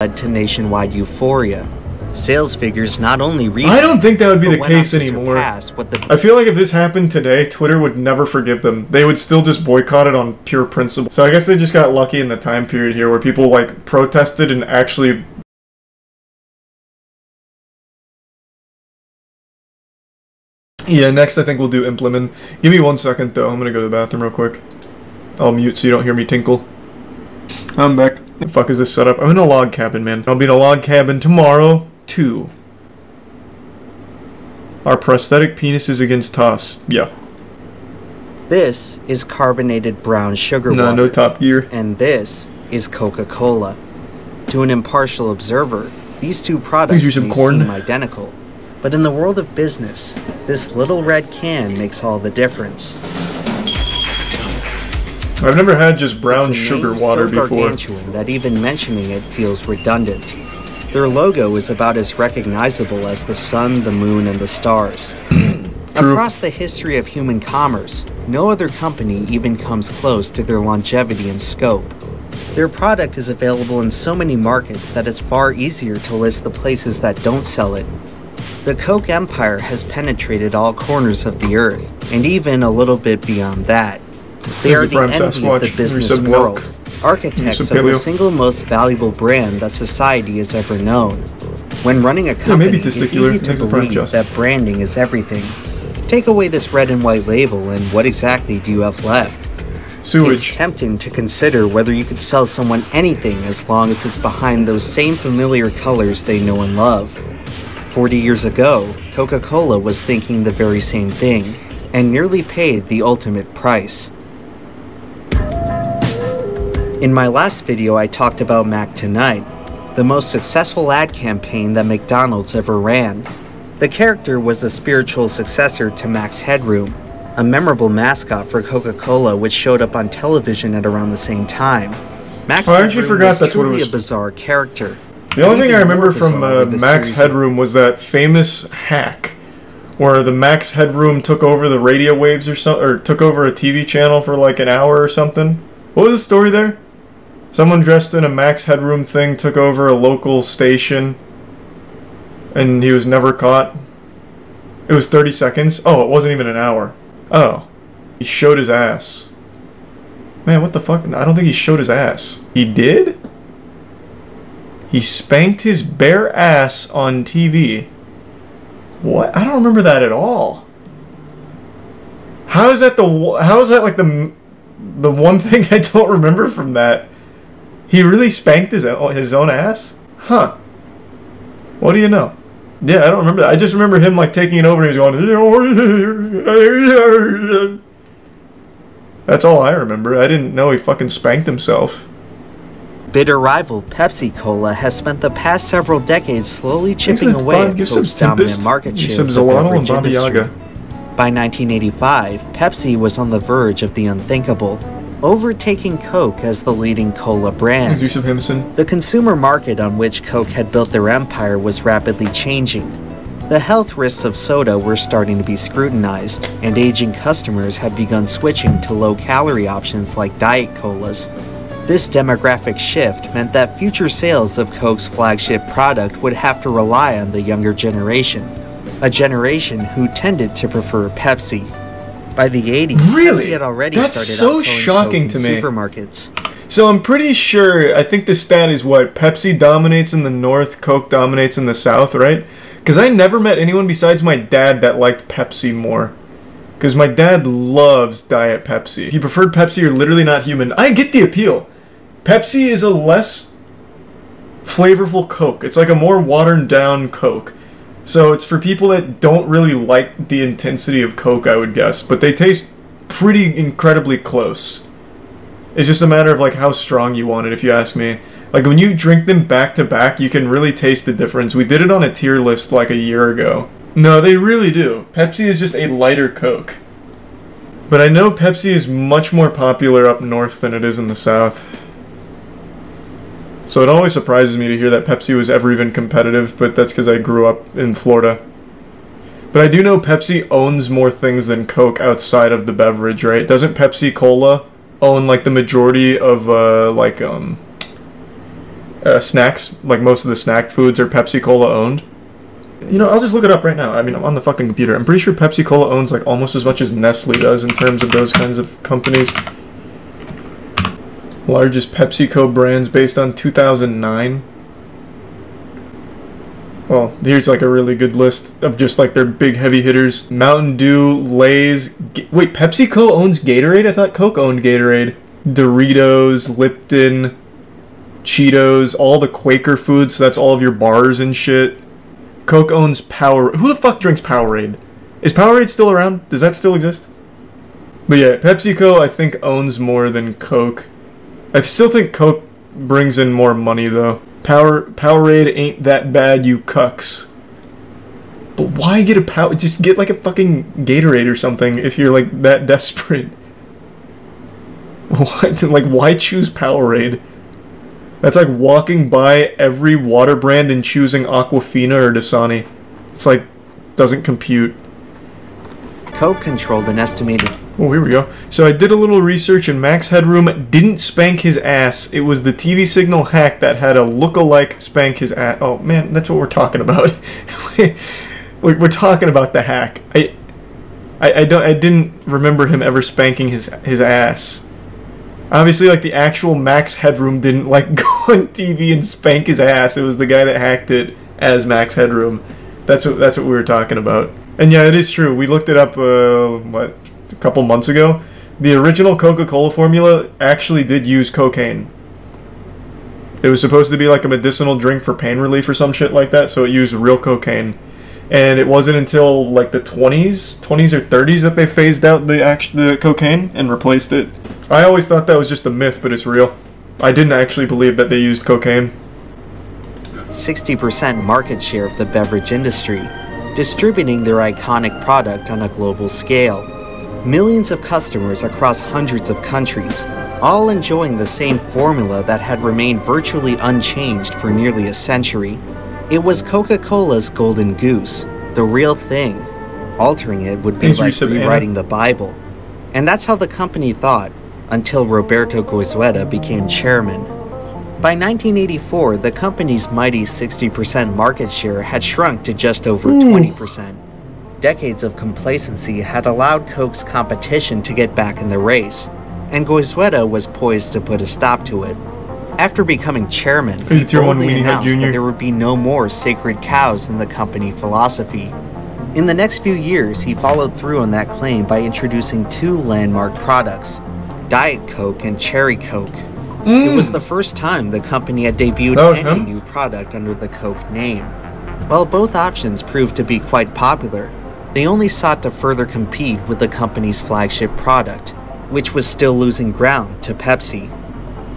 led to nationwide euphoria. Sales figures not only reached, I don't think that would be the case anymore. I feel like if this happened today, Twitter would never forgive them. They would still just boycott it on pure principle. So I guess they just got lucky in the time period here where people like protested and actually... Yeah, next I think we'll do implement. Give me 1 second though, I'm gonna go to the bathroom real quick. I'll mute so you don't hear me tinkle. I'm back. The fuck is this setup? I'm in a log cabin, man. I'll be in a log cabin tomorrow, too. Our prosthetic penises against toss. Yeah. This is carbonated brown sugar water. No Top Gear. And this is Coca-Cola. To an impartial observer, these two products may seem identical. But in the world of business, this little red can makes all the difference. I've never had just brown sugar water before. Gargantuan that even mentioning it feels redundant. Their logo is about as recognizable as the sun, the moon, and the stars. Across the history of human commerce, no other company even comes close to their longevity and scope. Their product is available in so many markets that it's far easier to list the places that don't sell it. The Coke empire has penetrated all corners of the earth, and even a little bit beyond that. They are the envy of the business world, architects of the single most valuable brand that society has ever known. When running a company, it's easy to believe that branding is everything. Take away this red and white label and what exactly do you have left? Sewage. It's tempting to consider whether you could sell someone anything as long as it's behind those same familiar colors they know and love. 40 years ago, Coca-Cola was thinking the very same thing, and nearly paid the ultimate price. In my last video, I talked about Mac Tonight, the most successful ad campaign that McDonald's ever ran. The character was the spiritual successor to Mac's Headroom, a memorable mascot for Coca-Cola which showed up on television at around the same time. Mac's Headroom was truly a bizarre character. The only thing I remember from Mac's Headroom was that famous hack where the Mac's Headroom took over the radio waves or took over a TV channel for like an hour or something. What was the story there? Someone dressed in a Mac's Headroom thing took over a local station and he was never caught. It was 30 seconds. Oh, it wasn't even an hour. Oh. He showed his ass. Man, what the fuck? I don't think he showed his ass. He did? He spanked his bare ass on TV. What? I don't remember that at all. How is that like the one thing I don't remember from that? He really spanked his own ass? Huh. What do you know? Yeah, I don't remember that. I just remember him like taking it over and he was going... That's all I remember. I didn't know he fucking spanked himself. Bitter rival Pepsi Cola has spent the past several decades slowly chipping away at Coke's dominant market share of the beverage industry. By 1985, Pepsi was on the verge of the unthinkable, overtaking Coke as the leading cola brand. The consumer market on which Coke had built their empire was rapidly changing. The health risks of soda were starting to be scrutinized, and aging customers had begun switching to low-calorie options like diet colas. This demographic shift meant that future sales of Coke's flagship product would have to rely on the younger generation, a generation who tended to prefer Pepsi. By the 80s, Pepsi had already started outselling Coke in supermarkets. So I'm pretty sure, I think the stat is what, Pepsi dominates in the north, Coke dominates in the south, right? Because I never met anyone besides my dad that liked Pepsi more. Because my dad loves Diet Pepsi. If you preferred Pepsi, you're literally not human. I get the appeal. Pepsi is a less flavorful Coke. It's like a more watered down Coke. So it's for people that don't really like the intensity of Coke, I would guess. But they taste pretty incredibly close. It's just a matter of like how strong you want it, if you ask me. Like when you drink them back to back, you can really taste the difference. We did it on a tier list like a year ago. No, they really do. Pepsi is just a lighter Coke. But I know Pepsi is much more popular up north than it is in the south. So it always surprises me to hear that Pepsi was ever even competitive, but that's because I grew up in Florida. But I do know Pepsi owns more things than Coke outside of the beverage, right? Doesn't Pepsi Cola own like the majority of snacks, like most of the snack foods are Pepsi Cola owned. You know, I'll just look it up right now. I mean, I'm on the fucking computer. I'm pretty sure Pepsi Cola owns like almost as much as Nestle does in terms of those kinds of companies. Largest PepsiCo brands based on 2009. Well, here's like a really good list of just like their big heavy hitters. Mountain Dew, Lay's. Wait, PepsiCo owns Gatorade? I thought Coke owned Gatorade. Doritos, Lipton, Cheetos, all the Quaker foods, so that's all of your bars and shit. Coke owns Powerade. Who the fuck drinks Powerade? Is Powerade still around? Does that still exist? But yeah, PepsiCo I think owns more than Coke. I still think Coke brings in more money though. Powerade ain't that bad, you cucks. But why get a just get like a fucking Gatorade or something if you're like that desperate. Why choose Powerade? That's like walking by every water brand and choosing Aquafina or Dasani. It's like, doesn't compute. Coke controlled an estimated... Oh, here we go. So I did a little research and Max Headroom didn't spank his ass. It was the TV signal hack that had a look-alike spank his ass. Oh, man, that's what we're talking about. We're talking about the hack. I didn't remember him ever spanking his ass. Obviously, like, the actual Max Headroom didn't, like, go on TV and spank his ass. It was the guy that hacked it as Max Headroom. That's what we were talking about. And yeah, it is true. We looked it up, a couple months ago. The original Coca-Cola formula actually did use cocaine. It was supposed to be, like, a medicinal drink for pain relief or some shit like that, so it used real cocaine. And it wasn't until, like, the 20s or 30s that they phased out the cocaine and replaced it. I always thought that was just a myth, but it's real. I didn't actually believe that they used cocaine. 60% market share of the beverage industry, distributing their iconic product on a global scale. Millions of customers across hundreds of countries, all enjoying the same formula that had remained virtually unchanged for nearly a century. It was Coca-Cola's golden goose, the real thing. Altering it would be like rewriting the Bible. And that's how the company thought, until Roberto Goizueta became chairman. By 1984, the company's mighty 60% market share had shrunk to just over 20%. Decades of complacency had allowed Coke's competition to get back in the race, and Goizueta was poised to put a stop to it. After becoming chairman, he boldly announced that there would be no more sacred cows in the company philosophy. In the next few years, he followed through on that claim by introducing two landmark products, Diet Coke and Cherry Coke. It was the first time the company had debuted any new product under the Coke name. While both options proved to be quite popular, they only sought to further compete with the company's flagship product, which was still losing ground to Pepsi.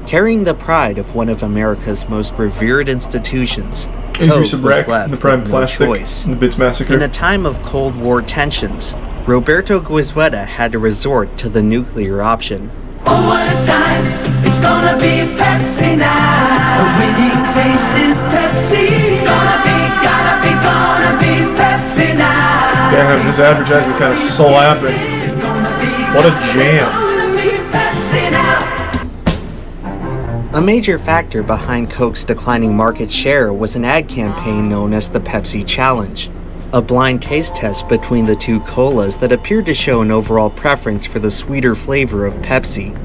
Carrying the pride of one of America's most revered institutions, Coke was left with no choice. The Bits Massacre. In a time of Cold War tensions, Roberto Goizueta had to resort to the nuclear option. Oh, what a time! It's gonna be Pepsi now. The winning taste is Pepsi. It's gonna be Pepsi now. Damn, this advertisement kind of slapping. What a jam. A major factor behind Coke's declining market share was an ad campaign known as the Pepsi Challenge, a blind taste test between the two colas that appeared to show an overall preference for the sweeter flavor of Pepsi.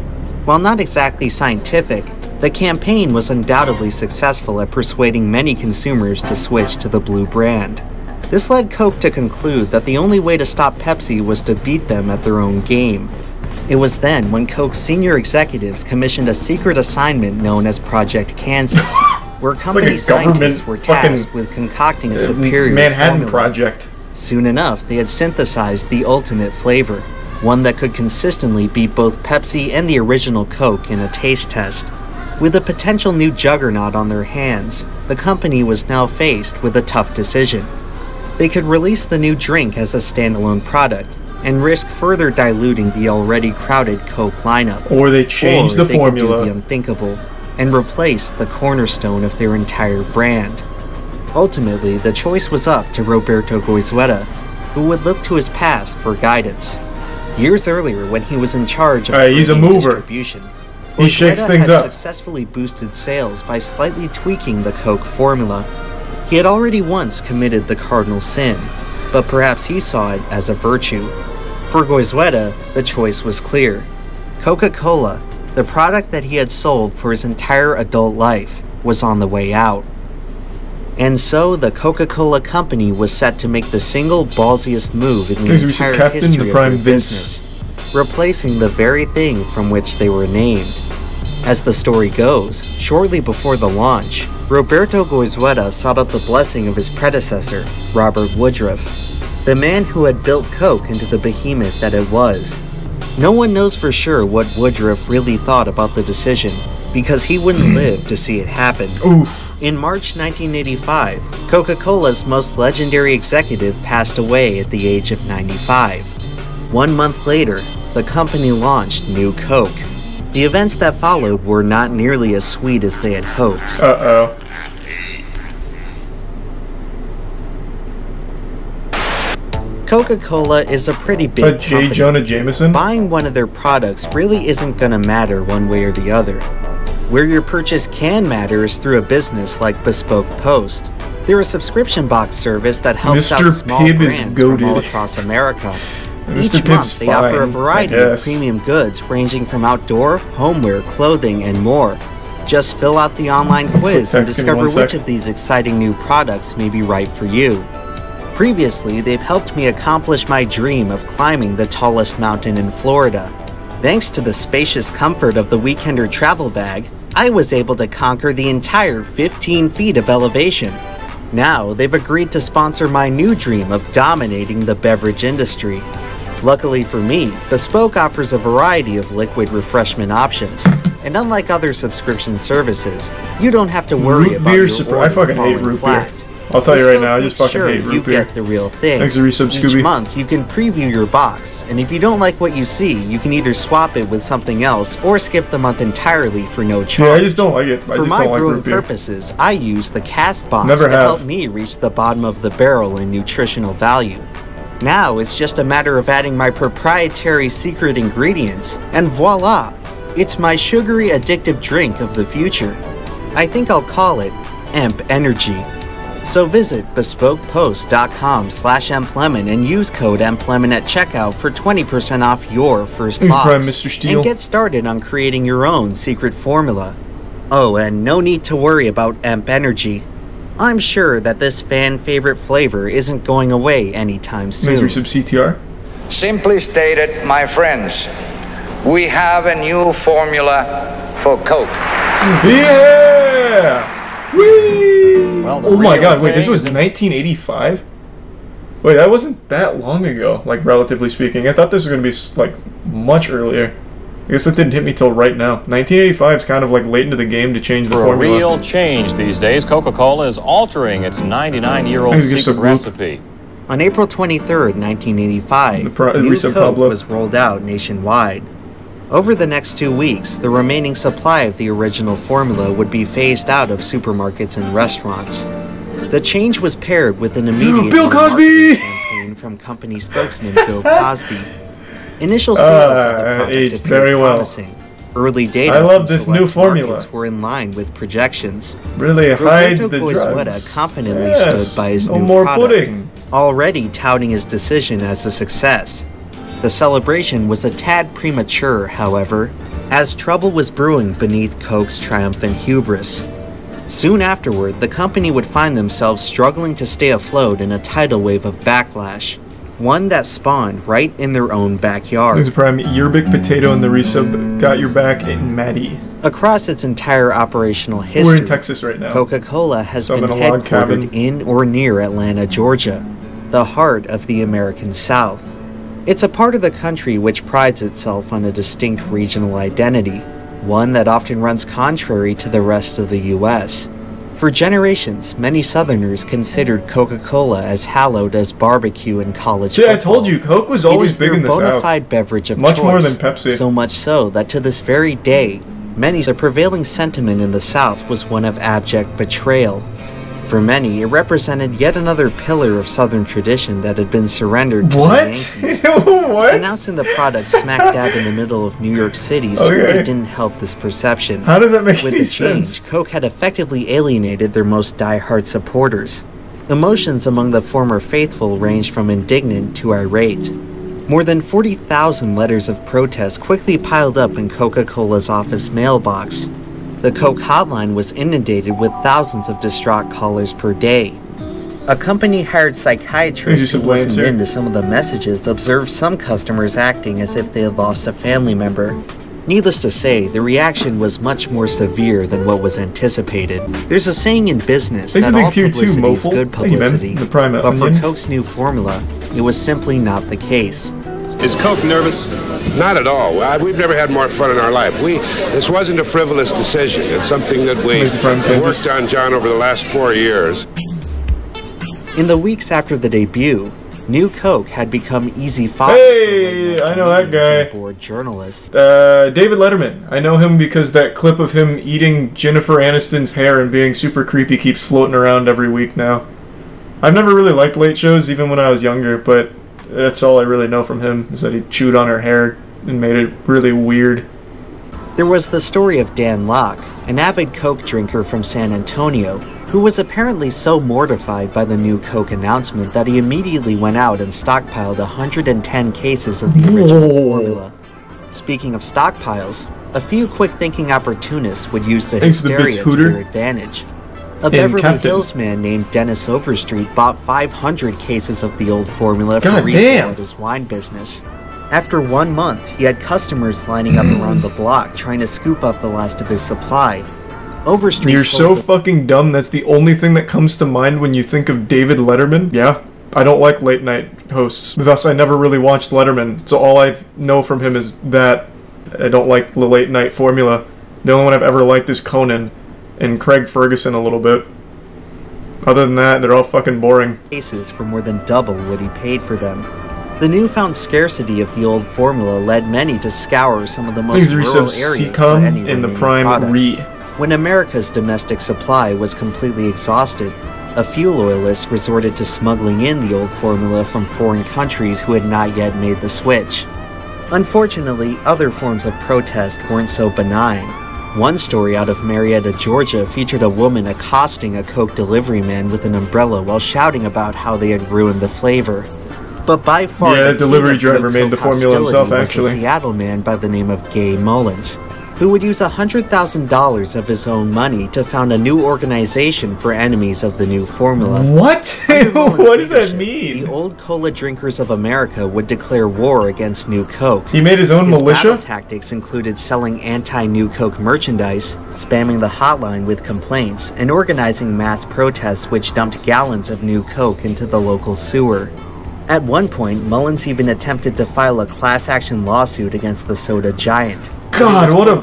While not exactly scientific, the campaign was undoubtedly successful at persuading many consumers to switch to the blue brand. This led Coke to conclude that the only way to stop Pepsi was to beat them at their own game. It was then when Coke's senior executives commissioned a secret assignment known as Project Kansas, where company scientists were tasked with concocting a superior Manhattan formula. Project. Soon enough, they had synthesized the ultimate flavor, one that could consistently beat both Pepsi and the original Coke in a taste test. With a potential new juggernaut on their hands, the company was now faced with a tough decision. They could release the new drink as a standalone product, and risk further diluting the already crowded Coke lineup. Or they change the formula. Could do the unthinkable and replace the cornerstone of their entire brand. Ultimately, the choice was up to Roberto Goizueta, who would look to his past for guidance. Years earlier, when he was in charge of he's a mover. distribution, He shakes things up. Successfully boosted sales by slightly tweaking the Coke formula. He had already once committed the cardinal sin, but perhaps he saw it as a virtue. For Goizueta, the choice was clear. Coca-Cola, the product that he had sold for his entire adult life, was on the way out. And so the Coca-Cola company was set to make the single ballsiest move in the entire history of their business, replacing the very thing from which they were named. As the story goes, shortly before the launch, Roberto Goizueta sought out the blessing of his predecessor, Robert Woodruff, the man who had built Coke into the behemoth that it was. No one knows for sure what Woodruff really thought about the decision, because he wouldn't live to see it happen. Oof. In March 1985, Coca-Cola's most legendary executive passed away at the age of 95. 1 month later, the company launched New Coke. The events that followed were not nearly as sweet as they had hoped. Uh-oh. Coca-Cola is a pretty big J. Jonah Jameson? Buying one of their products really isn't gonna matter one way or the other. Where your purchase can matter is through a business like Bespoke Post. They're a subscription box service that helps out small brands from all across America. Each month, they offer a variety of premium goods ranging from outdoor, homeware, clothing, and more. Just fill out the online quiz and discover which of these exciting new products may be right for you. Previously, they've helped me accomplish my dream of climbing the tallest mountain in Florida. Thanks to the spacious comfort of the Weekender travel bag, I was able to conquer the entire 15 feet of elevation. Now, they've agreed to sponsor my new dream of dominating the beverage industry. Luckily for me, Bespoke offers a variety of liquid refreshment options, and unlike other subscription services, you don't have to worry about your order falling flat. I'll tell you right now, I just fucking hate root beer. You get the real thing. Thanks for resub, Scooby. Each month, you can preview your box, and if you don't like what you see, you can either swap it with something else or skip the month entirely for no charge. Yeah, I just don't like it. For my brewing purposes, I use the cast box to help me reach the bottom of the barrel in nutritional value. Now it's just a matter of adding my proprietary secret ingredients, and voila! It's my sugary addictive drink of the future. I think I'll call it Emp Energy. So visit bespokepost.com/emplemon and use code emplemon at checkout for 20% off your first box. And get started on creating your own secret formula. Oh, and no need to worry about Emp Energy. I'm sure that this fan-favorite flavor isn't going away anytime soon. Thanks for some CTR. Simply stated, my friends, we have a new formula for Coke. Yeah! Whee! Well, oh my god, wait, this was 1985? Wait, that wasn't that long ago, like, relatively speaking. I thought this was going to be, like, much earlier. I guess that didn't hit me till right now. 1985 is kind of, like, late into the game to change the formula. For a real change these days, Coca-Cola is altering its 99-year-old secret recipe. On April 23rd, 1985, New Coke was rolled out nationwide. Over the next 2 weeks, the remaining supply of the original formula would be phased out of supermarkets and restaurants. The change was paired with an immediate Bill Cosby campaign from company spokesman Bill Cosby. Initial sales of the product aged very promising. Well. Early data from this new formula were in line with projections. Really hides the Goizueta drugs. confidently stood by his new product, already touting his decision as a success. The celebration was a tad premature, however, as trouble was brewing beneath Coke's triumphant hubris. Soon afterward, the company would find themselves struggling to stay afloat in a tidal wave of backlash, one that spawned right in their own backyard. There's a prime Yerbic Potato in the resub, got your back, and Maddie. Across its entire operational history, we're in Texas right now. Coca-Cola has been headquartered in or near Atlanta, Georgia, the heart of the American South. It's a part of the country which prides itself on a distinct regional identity, one that often runs contrary to the rest of the U.S. For generations, many Southerners considered Coca-Cola as hallowed as barbecue in college football. I told you, Coke was always big in the South. It is their bona fide beverage of much choice, more than Pepsi. So much so that to this very day, the prevailing sentiment in the South was one of abject betrayal. For many, it represented yet another pillar of Southern tradition that had been surrendered to the Yankees. What? Announcing the product smack dab in the middle of New York City certainly didn't help this perception. How does that make any sense? With the change, Coke had effectively alienated their most die-hard supporters. Emotions among the former faithful ranged from indignant to irate. More than 40,000 letters of protest quickly piled up in Coca-Cola's office mailbox. The Coke hotline was inundated with thousands of distraught callers per day. A company-hired psychiatrist who listened in to some of the messages observed some customers acting as if they had lost a family member. Needless to say, the reaction was much more severe than what was anticipated. There's a saying in business that all publicity is good publicity, but for Coke's new formula, it was simply not the case. Is Coke nervous? Not at all. We've never had more fun in our life. This wasn't a frivolous decision. It's something that we worked on, John, over the last 4 years. In the weeks after the debut, New Coke had become easy fodder. Hey, I know that guy. Board journalists. David Letterman. I know him because that clip of him eating Jennifer Aniston's hair and being super creepy keeps floating around every week now. I've never really liked late shows, even when I was younger, but that's all I really know from him, is that he chewed on her hair and made it really weird. There was the story of Dan Locke, an avid Coke drinker from San Antonio, who was apparently so mortified by the new Coke announcement that he immediately went out and stockpiled 110 cases of the original formula. Speaking of stockpiles, a few quick-thinking opportunists would use the hysteria to their advantage. A Beverly Hills man named Dennis Overstreet bought 500 cases of the old formula for resale at his wine business. After 1 month, he had customers lining up around the block trying to scoop up the last of his supply. Overstreet. You're so fucking dumb. That's the only thing that comes to mind when you think of David Letterman. Yeah, I don't like late night hosts. Thus, I never really watched Letterman. So all I know from him is that I don't like the late night formula. The only one I've ever liked is Conan and Craig Ferguson a little bit. Other than that, they're all fucking boring. Cases for more than double what he paid for them. The newfound scarcity of the old formula led many to scour some of the most rural areas for any in the prime product. When America's domestic supply was completely exhausted, a few loyalists resorted to smuggling in the old formula from foreign countries who had not yet made the switch. Unfortunately, other forms of protest weren't so benign. One story out of Marietta, Georgia featured a woman accosting a Coke delivery man with an umbrella while shouting about how they had ruined the flavor. But by far, the delivery driver made the formula himself, actually. Was a Seattle man by the name of Gay Mullins, who would use $100,000 of his own money to found a new organization for enemies of the new formula. What? What does that mean? The old cola drinkers of America would declare war against New Coke. He made his own militia? Battle tactics included selling anti-New Coke merchandise, spamming the hotline with complaints, and organizing mass protests which dumped gallons of New Coke into the local sewer. At one point, Mullins even attempted to file a class-action lawsuit against the soda giant. God, what a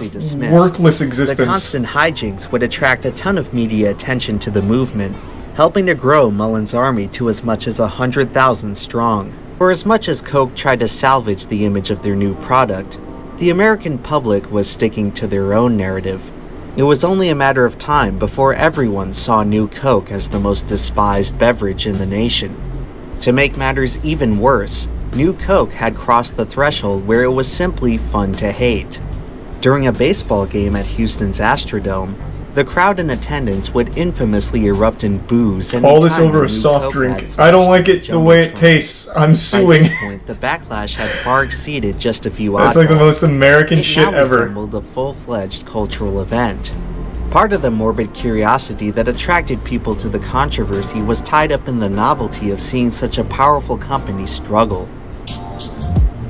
worthless existence. The constant hijinks would attract a ton of media attention to the movement, helping to grow Mullins' army to as much as 100,000 strong. For as much as Coke tried to salvage the image of their new product, the American public was sticking to their own narrative. It was only a matter of time before everyone saw New Coke as the most despised beverage in the nation. To make matters even worse, New Coke had crossed the threshold where it was simply fun to hate. During a baseball game at Houston's Astrodome, the crowd in attendance would infamously erupt in boos. All this over a soft drink. I don't like it the way it tastes. I'm suing. By this point, the backlash had far exceeded just a few oddballs. That's like the most American shit ever. It now resembled a full-fledged cultural event. Part of the morbid curiosity that attracted people to the controversy was tied up in the novelty of seeing such a powerful company struggle.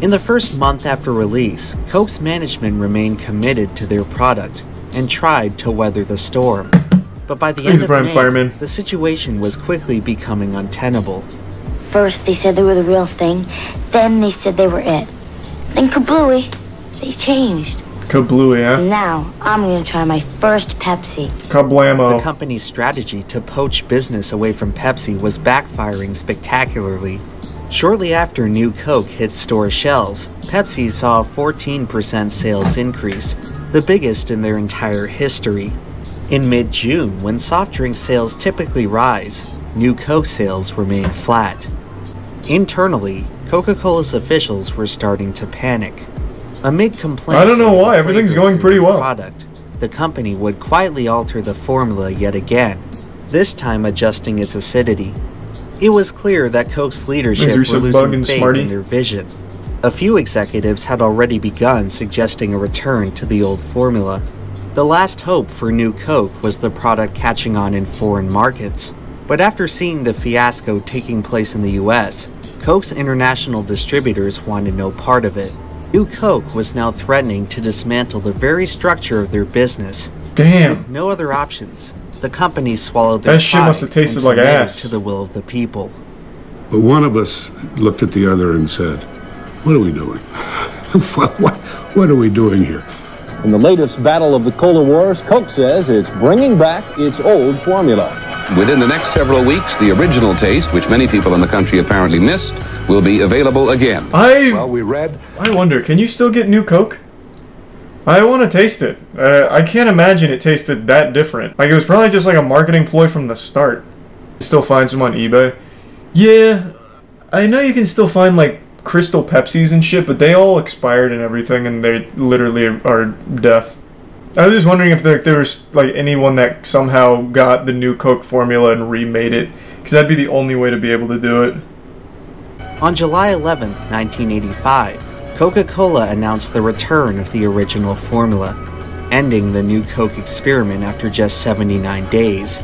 In the first month after release, Coke's management remained committed to their product and tried to weather the storm. But by the end of May, the situation was quickly becoming untenable. First they said they were the real thing, then they said they were it. Then kablooey, they changed. Kablooey, huh? Now, I'm gonna try my first Pepsi. Kablamo. The company's strategy to poach business away from Pepsi was backfiring spectacularly. Shortly after New Coke hit store shelves, Pepsi saw a 14% sales increase, the biggest in their entire history. In mid-June, when soft drink sales typically rise, New Coke sales remain flat. Internally, Coca-Cola's officials were starting to panic. Amid complaints, I don't know why, everything's going pretty well. Product, the company would quietly alter the formula yet again, this time adjusting its acidity. It was clear that Coke's leadership were losing faith in their vision. A few executives had already begun suggesting a return to the old formula. The last hope for New Coke was the product catching on in foreign markets. But after seeing the fiasco taking place in the US, Coke's international distributors wanted no part of it. New Coke was now threatening to dismantle the very structure of their business. Damn. With no other options, the company swallowed their pride. That shit must have tasted like ass. To the will of the people. But one of us looked at the other and said, "What are we doing? what are we doing here?" In the latest battle of the Cola Wars, Coke says it's bringing back its old formula. Within the next several weeks, the original taste, which many people in the country apparently missed, will be available again. I wonder, can you still get New Coke? I want to taste it. I can't imagine it tasted that different. Like, it was probably just like a marketing ploy from the start. Still find some on eBay. Yeah, I know you can still find like Crystal Pepsis and shit, but they all expired and everything, and they literally are death. I was just wondering if there was like anyone that somehow got the New Coke formula and remade it, because that'd be the only way to be able to do it. On July 11, 1985, Coca-Cola announced the return of the original formula, ending the New Coke experiment after just 79 days.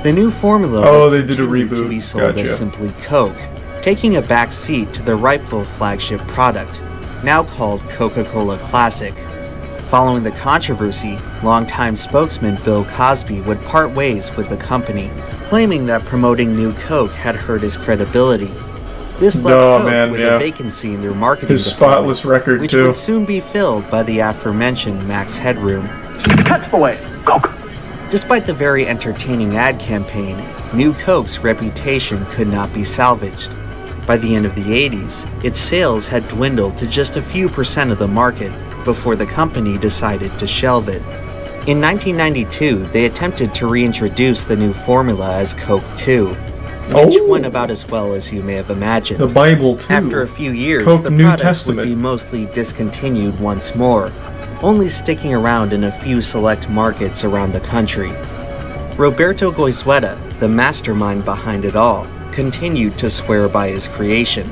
The new formula they did a reboot. To be sold as simply Coke, taking a back seat to the rightful flagship product, now called Coca-Cola Classic. Following the controversy, longtime spokesman Bill Cosby would part ways with the company, claiming that promoting New Coke had hurt his credibility. This left Coke with a vacancy in their marketing department, spotless record which would soon be filled by the aforementioned Max Headroom. Catch away, Coke! Despite the very entertaining ad campaign, New Coke's reputation could not be salvaged. By the end of the 80s, its sales had dwindled to just a few % of the market before the company decided to shelve it. In 1992, they attempted to reintroduce the new formula as Coke 2, which went about as well as you may have imagined. The Bible 2. After a few years, Coke the New product Testament would be mostly discontinued once more, only sticking around in a few select markets around the country. Roberto Goizueta, the mastermind behind it all, continued to swear by his creation.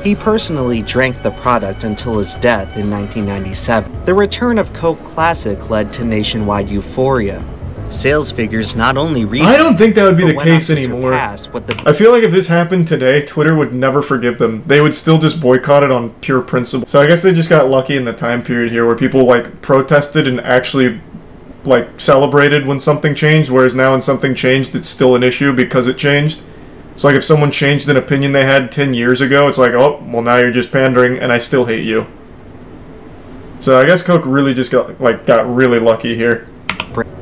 He personally drank the product until his death in 1997. The return of Coke Classic led to nationwide euphoria. Sales figures not only reached, I don't think that would be the case anymore. I feel like if this happened today, Twitter would never forgive them. They would still just boycott it on pure principle. So I guess they just got lucky in the time period here where people like protested and actually like celebrated when something changed, whereas now when something changed, it's still an issue because it changed. It's like if someone changed an opinion they had 10 years ago, it's like, oh, well now you're just pandering and I still hate you. So I guess Coke really just got really lucky here.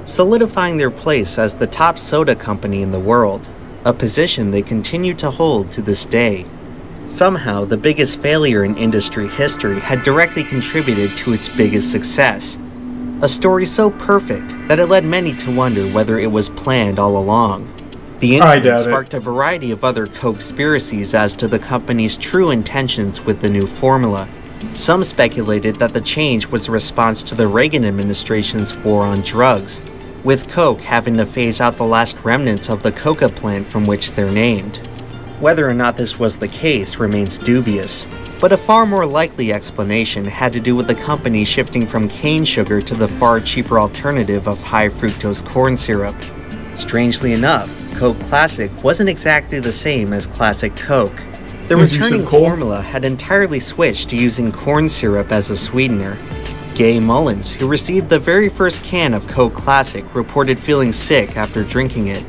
Solidifying their place as the top soda company in the world, a position they continue to hold to this day. Somehow, the biggest failure in industry history had directly contributed to its biggest success. A story so perfect that it led many to wonder whether it was planned all along. The incident sparked a variety of other conspiracies as to the company's true intentions with the new formula. Some speculated that the change was a response to the Reagan administration's war on drugs, with Coke having to phase out the last remnants of the coca plant from which they're named. Whether or not this was the case remains dubious, but a far more likely explanation had to do with the company shifting from cane sugar to the far cheaper alternative of high fructose corn syrup. Strangely enough, Coke Classic wasn't exactly the same as Classic Coke. The returning formula had entirely switched to using corn syrup as a sweetener. Gay Mullins, who received the very first can of Coke Classic, reported feeling sick after drinking it.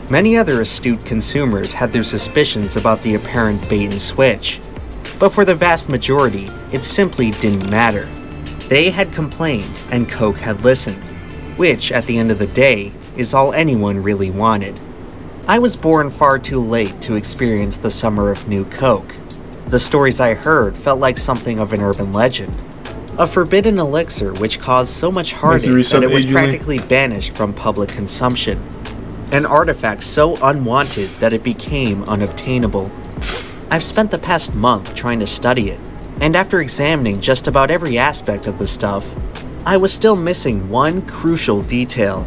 Many other astute consumers had their suspicions about the apparent bait and switch. But for the vast majority, it simply didn't matter. They had complained, and Coke had listened, which, at the end of the day, is all anyone really wanted. I was born far too late to experience the summer of New Coke. The stories I heard felt like something of an urban legend. a forbidden elixir which caused so much heartache that it was practically banished from public consumption. An artifact so unwanted that it became unobtainable. I've spent the past month trying to study it, and after examining just about every aspect of the stuff, I was still missing one crucial detail.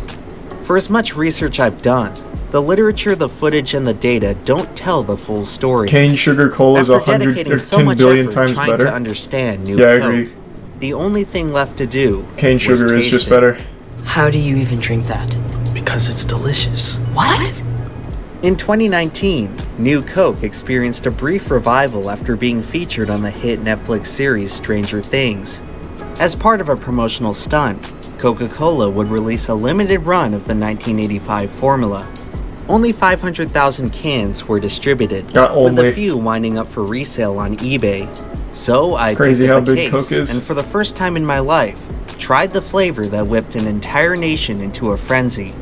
For as much research I've done, the literature, the footage, and the data don't tell the full story. Cane sugar cola is 100 or 10 billion times better. To understand new yeah, I Coke, agree. the only thing left to do cane sugar is just better. How do you even drink that? Because it's delicious. What? In 2019, New Coke experienced a brief revival after being featured on the hit Netflix series Stranger Things. As part of a promotional stunt, Coca-Cola would release a limited run of the 1985 formula. Only 500,000 cans were distributed, with a few winding up for resale on eBay. So I picked up a case, and for the first time in my life, tried the flavor that whipped an entire nation into a frenzy.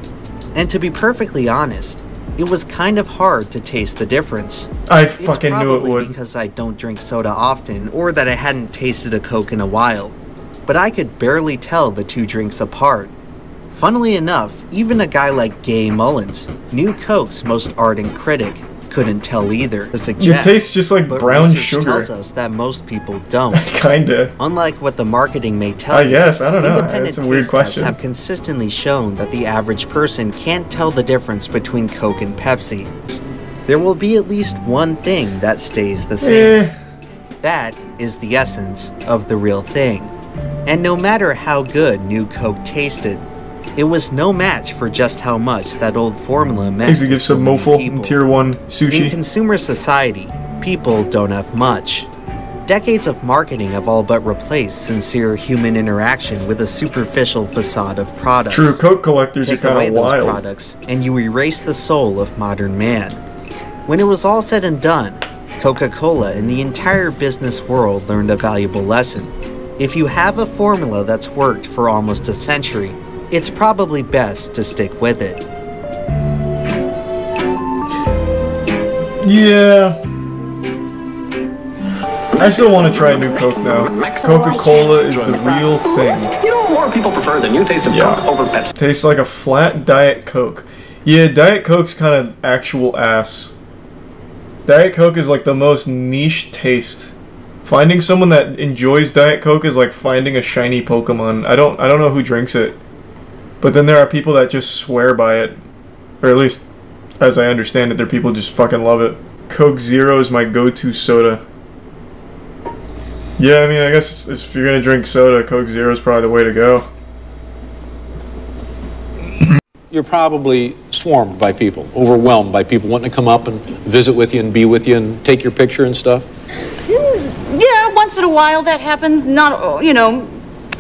And to be perfectly honest, it was kind of hard to taste the difference. I fucking knew it would. It's probably because I don't drink soda often, or that I hadn't tasted a Coke in a while. But I could barely tell the two drinks apart. Funnily enough, even a guy like Gay Mullins, New Coke's most ardent critic, couldn't tell either. It tastes just like brown sugar. Tells us that most people don't. Kinda. Unlike what the marketing may tell you. I guess, I don't know. That's a weird question. Have consistently shown that the average person can't tell the difference between Coke and Pepsi. There will be at least one thing that stays the same. That is the essence of the real thing. And no matter how good New Coke tasted, it was no match for just how much that old formula meant to give some mofo in Tier 1 sushi. In consumer society, people don't have much. Decades of marketing have all but replaced sincere human interaction with a superficial facade of products. True, Coke collectors are kind of wild. Take away those products, and you erase the soul of modern man. When it was all said and done, Coca-Cola and the entire business world learned a valuable lesson. If you have a formula that's worked for almost a century, it's probably best to stick with it. Yeah. I still want to try New Coke now. Coca-Cola is the real thing. You know what more people prefer the new taste of Coke over Pepsi? Tastes like a flat Diet Coke. Yeah, Diet Coke's kind of actual ass. Diet Coke is like the most niche taste. Finding someone that enjoys Diet Coke is like finding a shiny Pokemon. I don't know who drinks it. But then there are people that just swear by it. Or at least, as I understand it, there are people who just fucking love it. Coke Zero is my go-to soda. Yeah, I mean, I guess if you're gonna drink soda, Coke Zero is probably the way to go. You're probably swarmed by people, overwhelmed by people wanting to come up and visit with you and be with you and take your picture and stuff. Yeah, once in a while that happens. Not, you know,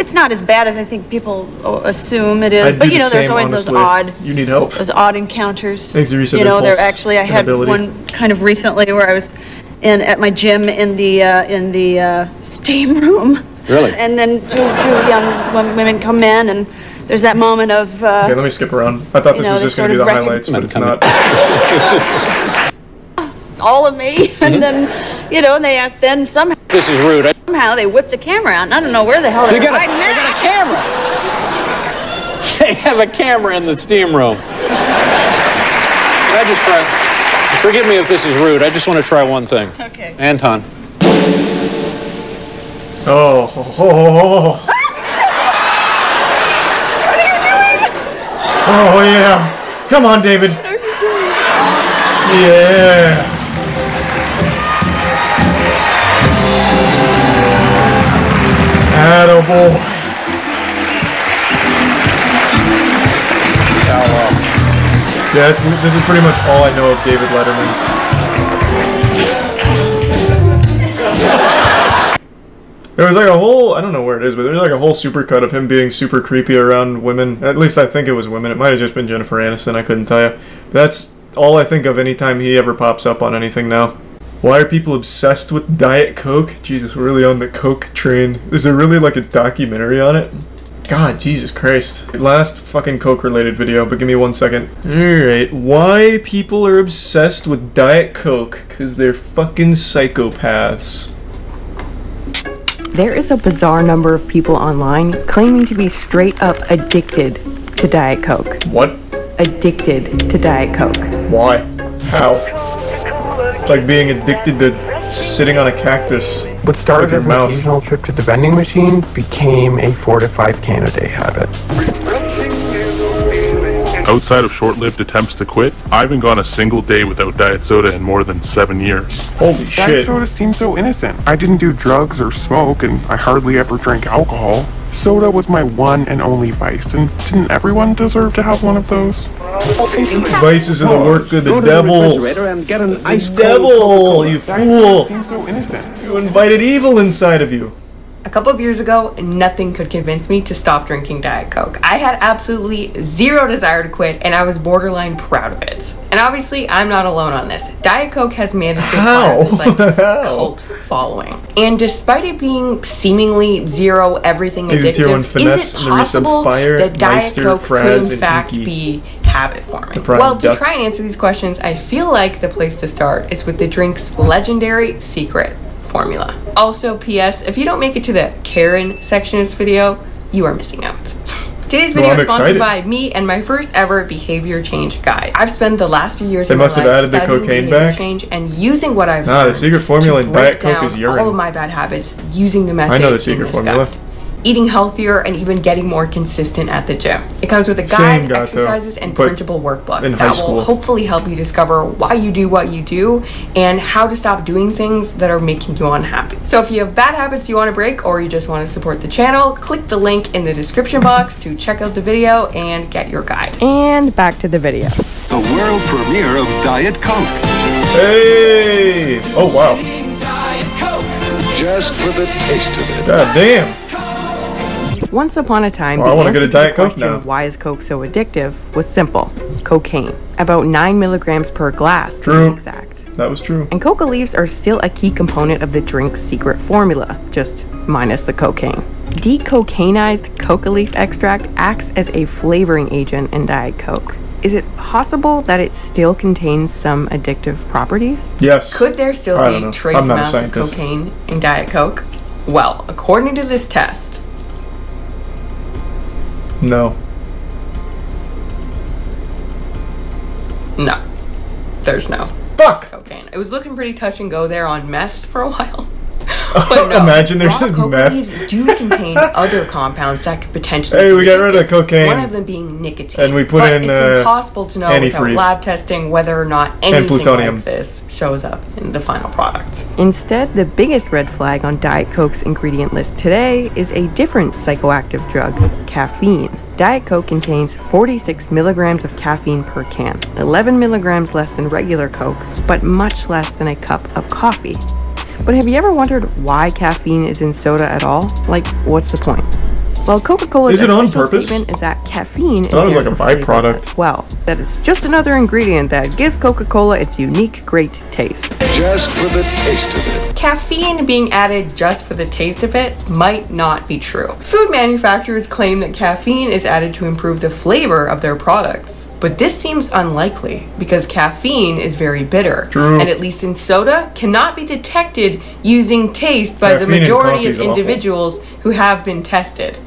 it's not as bad as I think people assume it is. But you know, there's always those odd. You need help. Those odd encounters. Thanks, you know, there actually I had one kind of recently where I was at my gym in the steam room. Really? And then two young women come in, and there's that moment of. Okay, let me skip around. I thought this was just going to be the highlights, but it's not. All of me, and then, you know, and they asked then somehow. This is rude. Somehow they whipped a camera out, and I don't know where the hell they got a camera. They have a camera in the steam room. Can I just try? Forgive me if this is rude. I just want to try one thing. Okay. Anton. Oh. What are you doing? Oh yeah. Come on, David. What are you doing? Yeah. Attaboy. Yeah, this is pretty much all I know of David Letterman. There was like a whole, I don't know where it is, but there's like a whole supercut of him being super creepy around women. At least I think it was women. It might have just been Jennifer Aniston, I couldn't tell you. But that's all I think of anytime he ever pops up on anything now. Why are people obsessed with Diet Coke? Jesus, we're really on the Coke train. Is there really like a documentary on it? God, Jesus Christ. Last fucking Coke-related video, but give me 1 second. Alright, why people are obsessed with Diet Coke? Because they're fucking psychopaths. There is a bizarre number of people online claiming to be straight up addicted to Diet Coke. What? Addicted to Diet Coke. Why? How? It's like being addicted to sitting on a cactus. What started as an occasional trip to the vending machine became a 4 to 5 can a day habit. Outside of short-lived attempts to quit, I haven't gone a single day without diet soda in more than 7 years. Holy shit. Diet soda seems so innocent. I didn't do drugs or smoke, and I hardly ever drank alcohol. Soda was my one and only vice, and didn't everyone deserve to have one of those? Vices of the work of the devil. The devil, you fool. Seems so innocent. You invited evil inside of you. A couple of years ago, nothing could convince me to stop drinking Diet Coke. I had absolutely zero desire to quit, and I was borderline proud of it. And obviously, I'm not alone on this. Diet Coke has managed to acquire this cult following. And despite it being seemingly zero everything addictive, is it possible that Diet Coke could in fact be habit forming? Well, to try and answer these questions, I feel like the place to start is with the drink's legendary secret formula. Also, P.S. if you don't make it to the Karen section of this video, you are missing out. Today's video is sponsored by me and my first ever behavior change guide. I've spent the last few years of my life studying behavior change and using what I've learned the secret formula in Diet Coke is urine. All of my bad habits using the method. I know the secret formula. Eating healthier, and even getting more consistent at the gym. It comes with a guide, exercises, and printable workbook that will hopefully help you discover why you do what you do and how to stop doing things that are making you unhappy. So if you have bad habits you want to break, or you just want to support the channel, click the link in the description box to check out the video and get your guide. And back to the video. The world premiere of Diet Coke. Hey! Oh wow. Just for the taste of it. God damn. Once upon a time, I want to get a Diet Coke now. Why is Coke so addictive was simple. Cocaine. About 9 milligrams per glass, to be exact. That was true. And coca leaves are still a key component of the drink's secret formula, just minus the cocaine. Decocainized coca leaf extract acts as a flavoring agent in Diet Coke. Is it possible that it still contains some addictive properties? Yes. Could there still be trace amounts of cocaine in Diet Coke? Well, according to this test, no. No. There's no. Fuck! Cocaine. It was looking pretty touch and go there on meth for a while. But no, imagine there's coca meth. leaves do contain other compounds that could potentially Hey, we got rid of cocaine. One of them being nicotine. And we put in it's impossible to know without lab testing whether or not anything like this shows up in the final product. Instead, the biggest red flag on Diet Coke's ingredient list today is a different psychoactive drug, caffeine. Diet Coke contains 46 milligrams of caffeine per can, 11 milligrams less than regular Coke, but much less than a cup of coffee. But have you ever wondered why caffeine is in soda at all? Like, what's the point? Well, Coca-Cola's official statement is that caffeine is like a byproduct as well. That is just another ingredient that gives Coca-Cola its unique, great taste. Just for the taste of it. Caffeine being added just for the taste of it might not be true. Food manufacturers claim that caffeine is added to improve the flavor of their products. But this seems unlikely because caffeine is very bitter. True. And at least in soda, cannot be detected using taste by the majority of individuals who have been tested.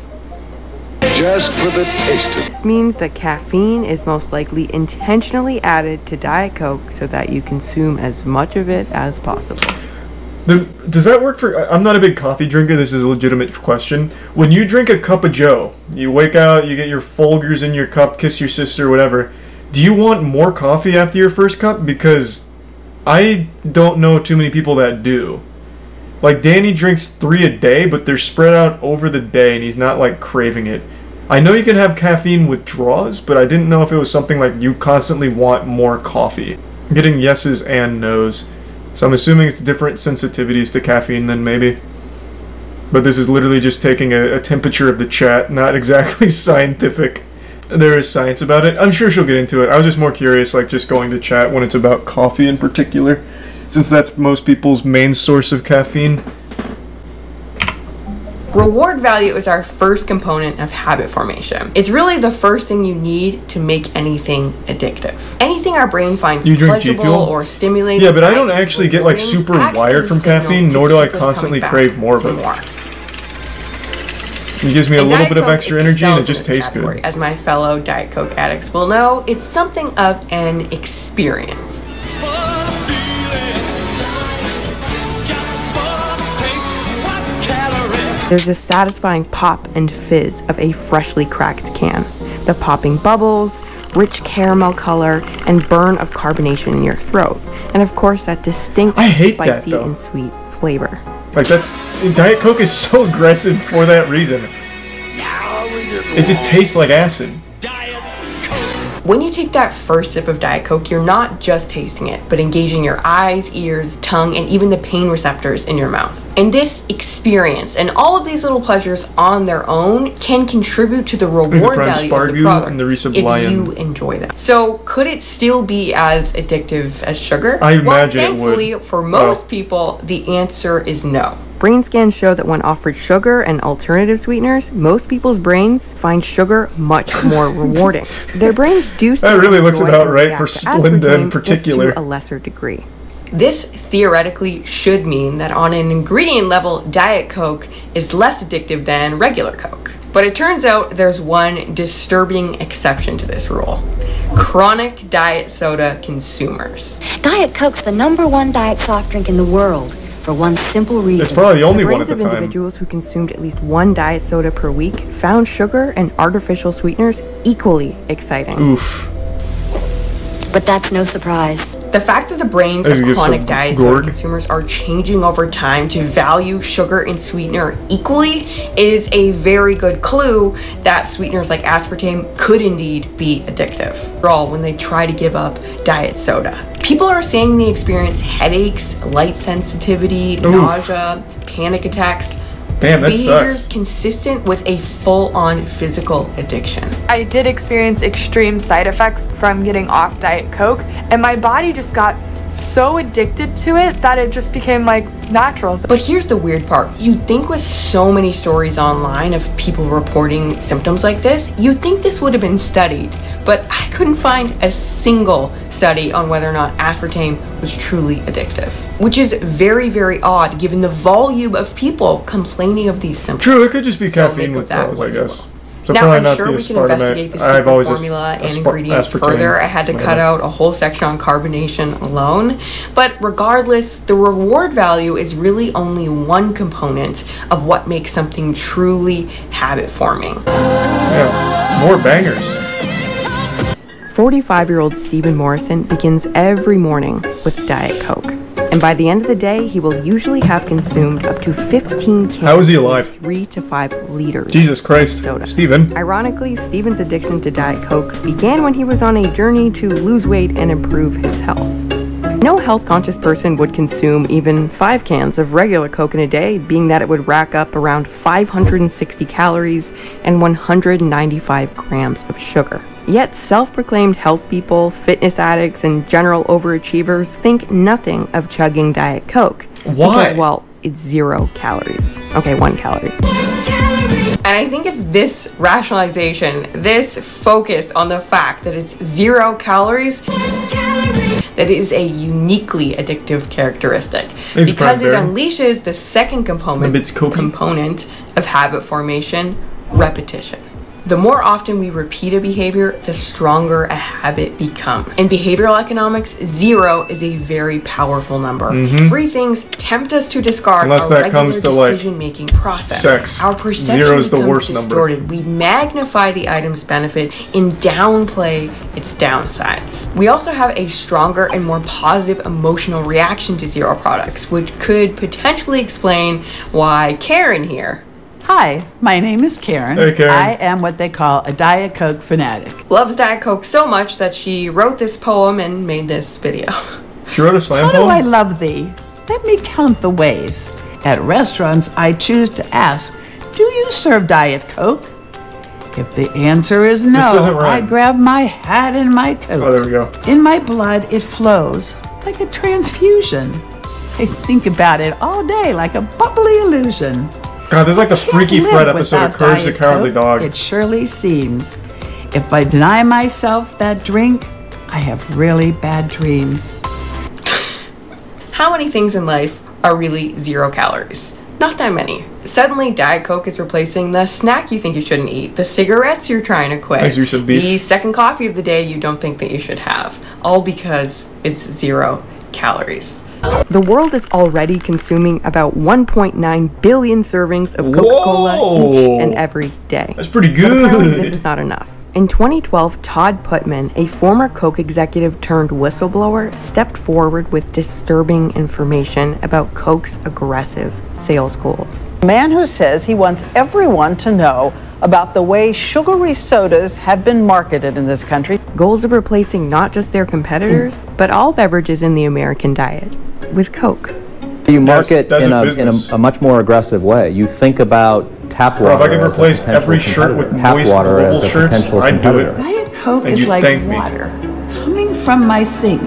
Just for the taste of it. This means that caffeine is most likely intentionally added to Diet Coke so that you consume as much of it as possible. Does that work for... I'm not a big coffee drinker. This is a legitimate question. When you drink a cup of joe, you wake out, you get your Folgers in your cup, kiss your sister, whatever. Do you want more coffee after your first cup? Because I don't know too many people that do. Like, Danny drinks 3 a day, but they're spread out over the day, and he's not, like, craving it. I know you can have caffeine withdrawals, but I didn't know if it was something like you constantly want more coffee. I'm getting yeses and nos. So I'm assuming it's different sensitivities to caffeine then, maybe. But this is literally just taking a temperature of the chat, not exactly scientific. There is science about it. I'm sure she'll get into it. I was just more curious, like, just going to chat when it's about coffee in particular, since that's most people's main source of caffeine. Reward value is our first component of habit formation. It's really the first thing you need to make anything addictive. Anything our brain finds pleasurable or stimulating. Yeah, but I don't actually get like super wired from caffeine, nor do I constantly crave more of it. It gives me a little bit of extra energy and it just tastes good. As my fellow Diet Coke addicts will know, it's something of an experience. There's a satisfying pop and fizz of a freshly cracked can. The popping bubbles, rich caramel color, and burn of carbonation in your throat. And of course, that distinct spicy and sweet flavor. Like Diet Coke is so aggressive for that reason. It just tastes like acid. When you take that first sip of Diet Coke, you're not just tasting it, but engaging your eyes, ears, tongue, and even the pain receptors in your mouth. And this experience and all of these little pleasures on their own can contribute to the reward value of the product if you enjoy them. So could it still be as addictive as sugar? I imagine it would. Thankfully, for most people, the answer is no. Brain scans show that when offered sugar and alternative sweeteners, most people's brains find sugar much more rewarding. Their brains do still that really looks about right for Splenda in particular. To a lesser degree. This theoretically should mean that on an ingredient level, Diet Coke is less addictive than regular Coke. But it turns out there's one disturbing exception to this rule. Chronic diet soda consumers. Diet Coke's the #1 diet soft drink in the world. For one simple reason. It's probably the only one at the time. The brains of individuals who consumed at least one diet soda per week found sugar and artificial sweeteners equally exciting. Oof. But that's no surprise. The fact that the brains of chronic diet soda consumers are changing over time to value sugar and sweetener equally is a very good clue that sweeteners like aspartame could indeed be addictive. After all, when they try to give up diet soda. People are saying they experience headaches, light sensitivity, nausea, panic attacks. Damn, that behaviors sucks. Consistent with a full-on physical addiction. I did experience extreme side effects from getting off Diet Coke, and my body just got so addicted to it that it just became like natural. But here's the weird part. You'd think with so many stories online of people reporting symptoms like this, you'd think this would have been studied. But I couldn't find a single study on whether or not aspartame was truly addictive. Which is very, very odd given the volume of people complaining of these symptoms. True, it could just be caffeine withdrawals, I guess. So now, I'm sure we can investigate the secret formula and ingredients further. I had to cut out a whole section on carbonation alone. But regardless, the reward value is really only one component of what makes something truly habit-forming. Yeah, more bangers. 45-year-old Stephen Morrison begins every morning with Diet Coke. And by the end of the day, he will usually have consumed up to 15 cans. How is he alive? 3 to 5 liters. Jesus Christ, soda. Stephen. Ironically, Stephen's addiction to Diet Coke began when he was on a journey to lose weight and improve his health. No health-conscious person would consume even 5 cans of regular Coke in a day, being that it would rack up around 560 calories and 195 grams of sugar. Yet self-proclaimed health people, fitness addicts, and general overachievers think nothing of chugging Diet Coke. Why? Because, well, it's 0 calories. Okay, 1 calorie. And I think it's this rationalization, this focus on the fact that it's 0 calories, that is a uniquely addictive characteristic. Because it unleashes the second component of habit formation, repetition. The more often we repeat a behavior, the stronger a habit becomes. In behavioral economics, 0 is a very powerful number. Free things tempt us to discard our regular decision-making process. Sex. Our perception 0 is the worst distorted. number. We magnify the item's benefit and downplay its downsides. We also have a stronger and more positive emotional reaction to 0 products, which could potentially explain why Karen here Hi, my name is Karen. Hey, Karen. I am what they call a Diet Coke fanatic. Loves Diet Coke so much that she wrote this poem and made this video. She wrote a slam poem? How do I love thee? Let me count the ways. At restaurants, I choose to ask, do you serve Diet Coke? If the answer is no, I grab my hat and my coat. Oh, there we go. In my blood, it flows like a transfusion. I think about it all day like a bubbly illusion. God, this is like the Freaky Fred episode of Courage the Cowardly Dog. It surely seems. If I deny myself that drink, I have really bad dreams. How many things in life are really 0 calories? Not that many. Suddenly, Diet Coke is replacing the snack you think you shouldn't eat, the cigarettes you're trying to quit, the second coffee of the day you don't think that you should have, all because it's 0 calories. The world is already consuming about 1.9 billion servings of Coca-Cola each and every day. That's pretty good. But apparently this is not enough. In 2012, Todd Putman, a former Coke executive turned whistleblower, stepped forward with disturbing information about Coke's aggressive sales goals. A man who says he wants everyone to know about the way sugary sodas have been marketed in this country. Goals of replacing not just their competitors, but all beverages in the American diet with Coke. You market in a much more aggressive way. You think about tap water. If I could replace every shirt with Moist Global shirts, I'd do it. Diet Coke is like water coming from my sink.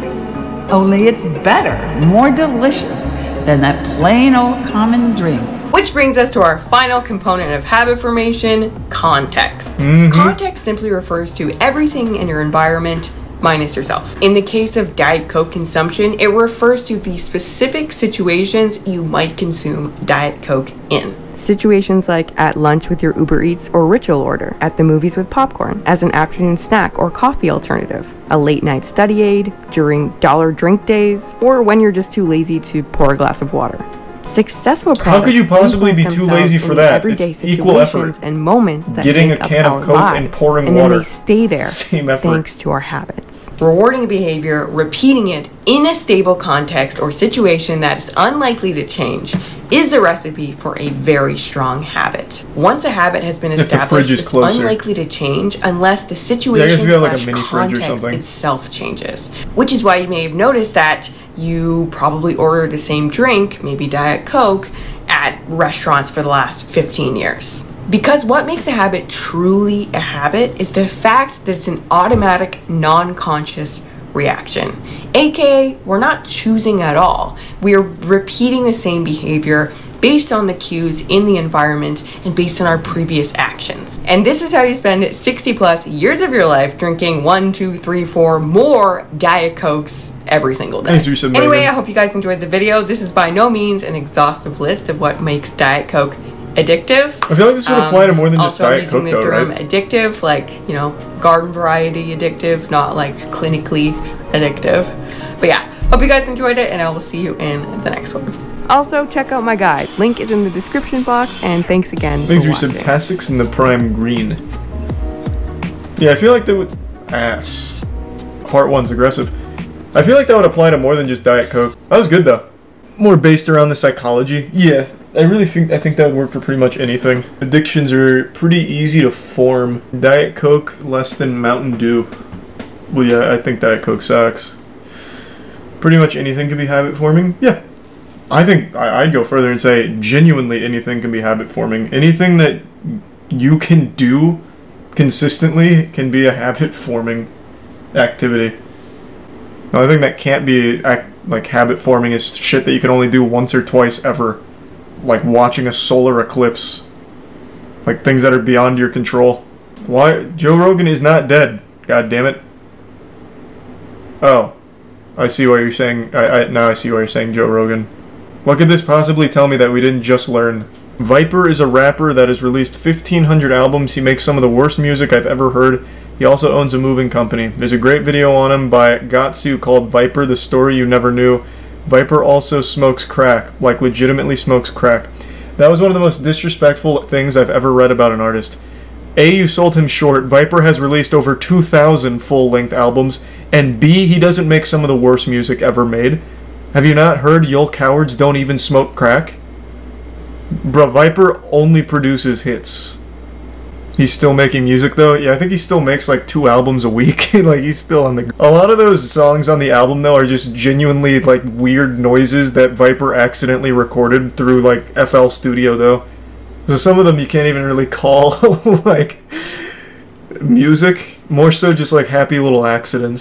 Only it's better, more delicious than that plain old common drink. Which brings us to our final component of habit formation, context. Context simply refers to everything in your environment minus yourself. In the case of Diet Coke consumption, it refers to the specific situations you might consume Diet Coke in. Situations like at lunch with your Uber Eats or ritual order, at the movies with popcorn, as an afternoon snack or coffee alternative, a late night study aid, during dollar drink days, or when you're just too lazy to pour a glass of water. Successful products. How could you possibly be too lazy for that? It's equal effort. And moments that getting a can of Coke and pouring and water. Then they stay there thanks to our habits. Rewarding a behavior, repeating it in a stable context or situation that is unlikely to change is the recipe for a very strong habit. Once a habit has been established, it's unlikely to change unless the situation context itself changes. Which is why you may have noticed that you probably order the same drink, maybe Diet Coke, at restaurants for the last 15 years. Because what makes a habit truly a habit is the fact that it's an automatic, non-conscious reaction. AKA, we're not choosing at all. We are repeating the same behavior based on the cues in the environment and based on our previous actions. And this is how you spend 60 plus years of your life drinking 1, 2, 3, 4 more Diet Cokes every single day. Anyway, I hope you guys enjoyed the video. This is by no means an exhaustive list of what makes Diet Coke addictive. I feel like this would apply to more than just Diet Coke, though, right? Also, using the term addictive, like, you know, garden variety addictive, not like clinically addictive. But yeah, hope you guys enjoyed it, and I will see you in the next one. Also, check out my guide. Link is in the description box, and thanks again for watching. Thanks, Subtastics in the Prime Green. Yeah, I feel like they would... Part 1's aggressive. I feel like that would apply to more than just Diet Coke. That was good, though. More based around the psychology. Yeah, I think that would work for pretty much anything. Addictions are pretty easy to form. Diet Coke less than Mountain Dew. Well, yeah, I think Diet Coke sucks. Pretty much anything can be habit forming. Yeah. I think I'd go further and say genuinely anything can be habit forming. Anything that you can do consistently can be a habit forming activity. The only thing that can't be like habit forming is shit that you can only do once or twice ever. Like watching a solar eclipse. Like things that are beyond your control. Why? Joe Rogan is not dead. God damn it. Oh. I see why you're saying... now I see why you're saying Joe Rogan. What could this possibly tell me that we didn't just learn? Viper is a rapper that has released 1,500 albums. He makes some of the worst music I've ever heard. He also owns a moving company. There's a great video on him by Gatsu called Viper, The Story You Never Knew. Viper also smokes crack, like legitimately smokes crack. That was one of the most disrespectful things I've ever read about an artist. A, you sold him short. Viper has released over 2,000 full-length albums. And B, he doesn't make some of the worst music ever made. Have you not heard You'll Cowards Don't Even Smoke Crack? Bruh, Viper only produces hits. He's still making music though? Yeah, I think he still makes like 2 albums a week. Like he's still on the... A lot of those songs on the album though are just genuinely like weird noises that Viper accidentally recorded through like FL Studio though. So some of them you can't even really call like music. More so just like happy little accidents.